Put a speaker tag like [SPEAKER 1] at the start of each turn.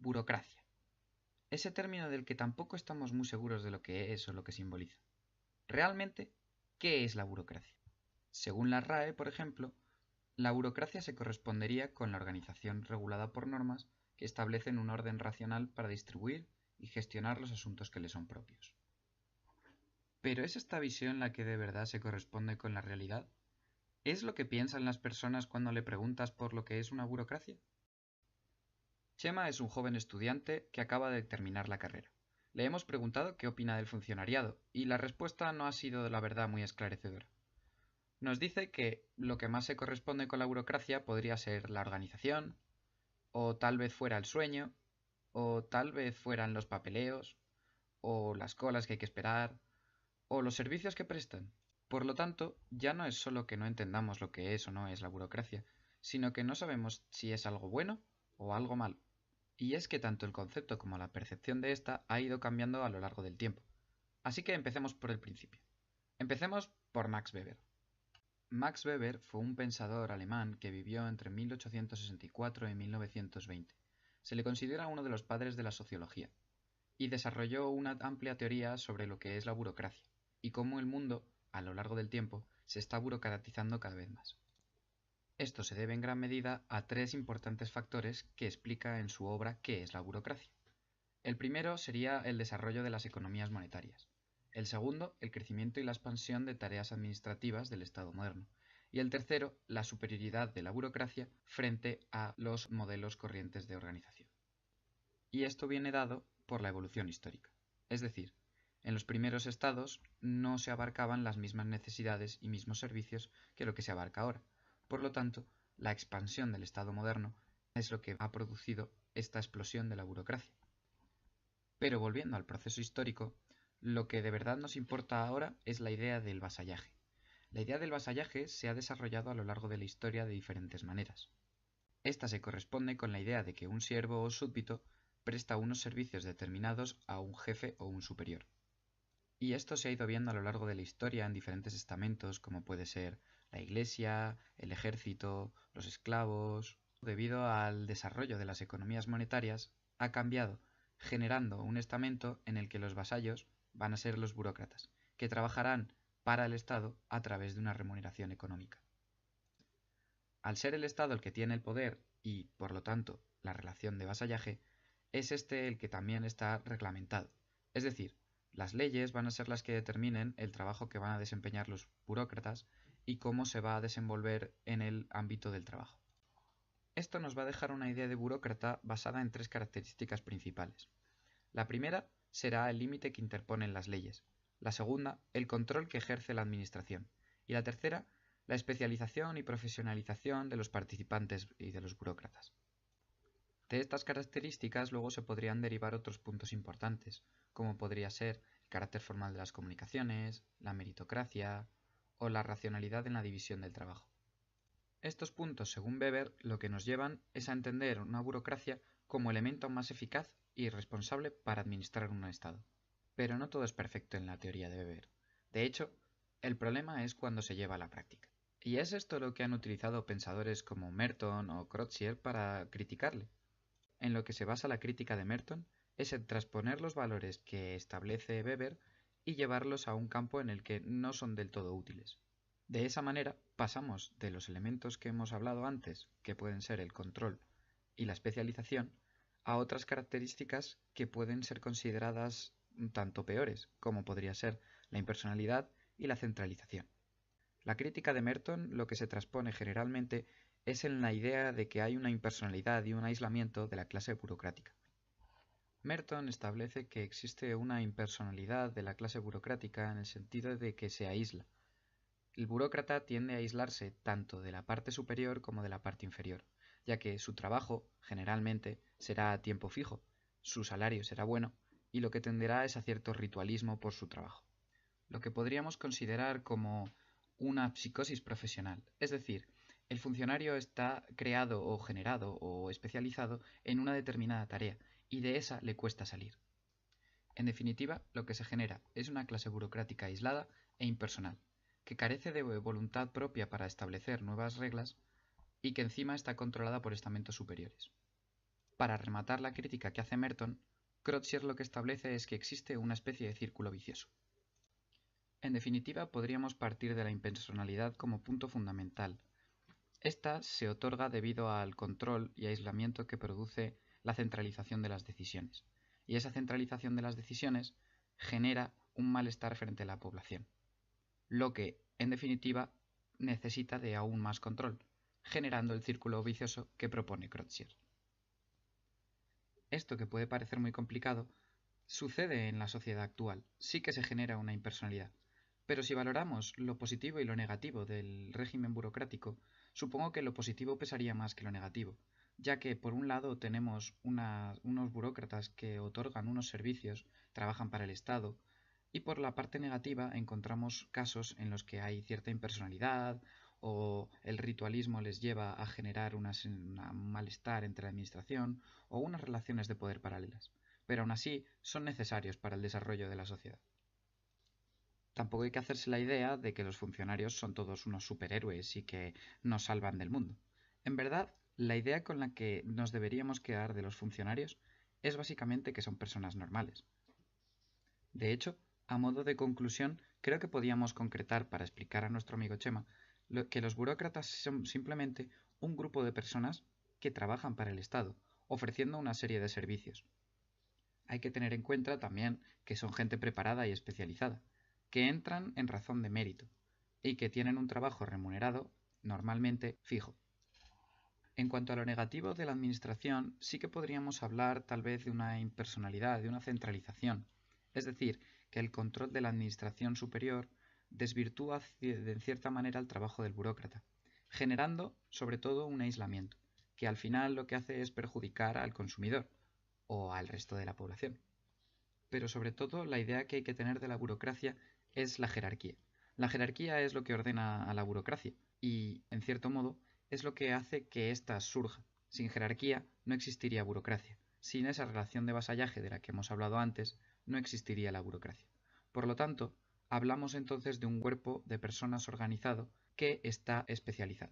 [SPEAKER 1] burocracia. Ese término del que tampoco estamos muy seguros de lo que es o lo que simboliza. Realmente, ¿qué es la burocracia? Según la RAE, por ejemplo, la burocracia se correspondería con la organización regulada por normas que establecen un orden racional para distribuir y gestionar los asuntos que le son propios. ¿Pero es esta visión la que de verdad se corresponde con la realidad? ¿Es lo que piensan las personas cuando le preguntas por lo que es una burocracia? Chema es un joven estudiante que acaba de terminar la carrera. Le hemos preguntado qué opina del funcionariado y la respuesta no ha sido, la verdad, muy esclarecedora. Nos dice que lo que más se corresponde con la burocracia podría ser la organización, o tal vez fuera el sueño, o tal vez fueran los papeleos, o las colas que hay que esperar, o los servicios que prestan. Por lo tanto, ya no es solo que no entendamos lo que es o no es la burocracia, sino que no sabemos si es algo bueno o algo malo. Y es que tanto el concepto como la percepción de esta ha ido cambiando a lo largo del tiempo. Así que empecemos por el principio. Empecemos por Max Weber. Max Weber fue un pensador alemán que vivió entre 1864 y 1920. Se le considera uno de los padres de la sociología, y desarrolló una amplia teoría sobre lo que es la burocracia, y cómo el mundo, a lo largo del tiempo, se está burocratizando cada vez más. Esto se debe en gran medida a tres importantes factores que explica en su obra qué es la burocracia. El primero sería el desarrollo de las economías monetarias. El segundo, el crecimiento y la expansión de tareas administrativas del Estado moderno. Y el tercero, la superioridad de la burocracia frente a los modelos corrientes de organización. Y esto viene dado por la evolución histórica. Es decir, en los primeros estados no se abarcaban las mismas necesidades y mismos servicios que lo que se abarca ahora. Por lo tanto, la expansión del Estado moderno es lo que ha producido esta explosión de la burocracia. Pero volviendo al proceso histórico, lo que de verdad nos importa ahora es la idea del vasallaje. La idea del vasallaje se ha desarrollado a lo largo de la historia de diferentes maneras. Esta se corresponde con la idea de que un siervo o súbdito presta unos servicios determinados a un jefe o un superior. Y esto se ha ido viendo a lo largo de la historia en diferentes estamentos, como puede ser la iglesia, el ejército, los esclavos. Debido al desarrollo de las economías monetarias, ha cambiado, generando un estamento en el que los vasallos van a ser los burócratas, que trabajarán para el Estado a través de una remuneración económica. Al ser el Estado el que tiene el poder y, por lo tanto, la relación de vasallaje, es este el que también está reglamentado. Es decir, las leyes van a ser las que determinen el trabajo que van a desempeñar los burócratas y cómo se va a desenvolver en el ámbito del trabajo. Esto nos va a dejar una idea de burócrata basada en tres características principales. La primera será el límite que interponen las leyes, la segunda, el control que ejerce la administración, y la tercera, la especialización y profesionalización de los participantes y de los burócratas. De estas características luego se podrían derivar otros puntos importantes, como podría ser el carácter formal de las comunicaciones, la meritocracia o la racionalidad en la división del trabajo. Estos puntos, según Weber, lo que nos llevan es a entender una burocracia como elemento más eficaz y responsable para administrar un Estado. Pero no todo es perfecto en la teoría de Weber. De hecho, el problema es cuando se lleva a la práctica. Y es esto lo que han utilizado pensadores como Merton o Crotzier para criticarle. En lo que se basa la crítica de Merton es en transponer los valores que establece Weber y llevarlos a un campo en el que no son del todo útiles. De esa manera pasamos de los elementos que hemos hablado antes, que pueden ser el control y la especialización, a otras características que pueden ser consideradas un tanto peores, como podría ser la impersonalidad y la centralización. La crítica de Merton lo que se transpone generalmente es en la idea de que hay una impersonalidad y un aislamiento de la clase burocrática. Merton establece que existe una impersonalidad de la clase burocrática en el sentido de que se aísla. El burócrata tiende a aislarse tanto de la parte superior como de la parte inferior, ya que su trabajo, generalmente, será a tiempo fijo, su salario será bueno, y lo que tenderá es a cierto ritualismo por su trabajo. Lo que podríamos considerar como una psicosis profesional, es decir, el funcionario está creado o generado o especializado en una determinada tarea, y de esa le cuesta salir. En definitiva, lo que se genera es una clase burocrática aislada e impersonal, que carece de voluntad propia para establecer nuevas reglas y que encima está controlada por estamentos superiores. Para rematar la crítica que hace Merton, Crottier lo que establece es que existe una especie de círculo vicioso. En definitiva, podríamos partir de la impersonalidad como punto fundamental. Esta se otorga debido al control y aislamiento que produce la centralización de las decisiones. Y esa centralización de las decisiones genera un malestar frente a la población, lo que, en definitiva, necesita de aún más control, generando el círculo vicioso que propone Crottier. Esto, que puede parecer muy complicado, sucede en la sociedad actual. Sí que se genera una impersonalidad. Pero si valoramos lo positivo y lo negativo del régimen burocrático, supongo que lo positivo pesaría más que lo negativo, ya que por un lado tenemos unos burócratas que otorgan unos servicios, trabajan para el Estado, y por la parte negativa encontramos casos en los que hay cierta impersonalidad o el ritualismo les lleva a generar un malestar entre la administración o unas relaciones de poder paralelas, pero aún así son necesarios para el desarrollo de la sociedad. Tampoco hay que hacerse la idea de que los funcionarios son todos unos superhéroes y que nos salvan del mundo. En verdad, la idea con la que nos deberíamos quedar de los funcionarios es básicamente que son personas normales. De hecho, a modo de conclusión, creo que podíamos concretar para explicar a nuestro amigo Chema que los burócratas son simplemente un grupo de personas que trabajan para el Estado, ofreciendo una serie de servicios. Hay que tener en cuenta también que son gente preparada y especializada, que entran en razón de mérito y que tienen un trabajo remunerado, normalmente fijo. En cuanto a lo negativo de la administración, sí que podríamos hablar tal vez de una impersonalidad, de una centralización. Es decir, que el control de la administración superior desvirtúa de cierta manera el trabajo del burócrata, generando sobre todo un aislamiento, que al final lo que hace es perjudicar al consumidor o al resto de la población. Pero sobre todo la idea que hay que tener de la burocracia es la jerarquía. La jerarquía es lo que ordena a la burocracia y, en cierto modo, es lo que hace que ésta surja. Sin jerarquía no existiría burocracia. Sin esa relación de vasallaje de la que hemos hablado antes, no existiría la burocracia. Por lo tanto, hablamos entonces de un cuerpo de personas organizado que está especializado.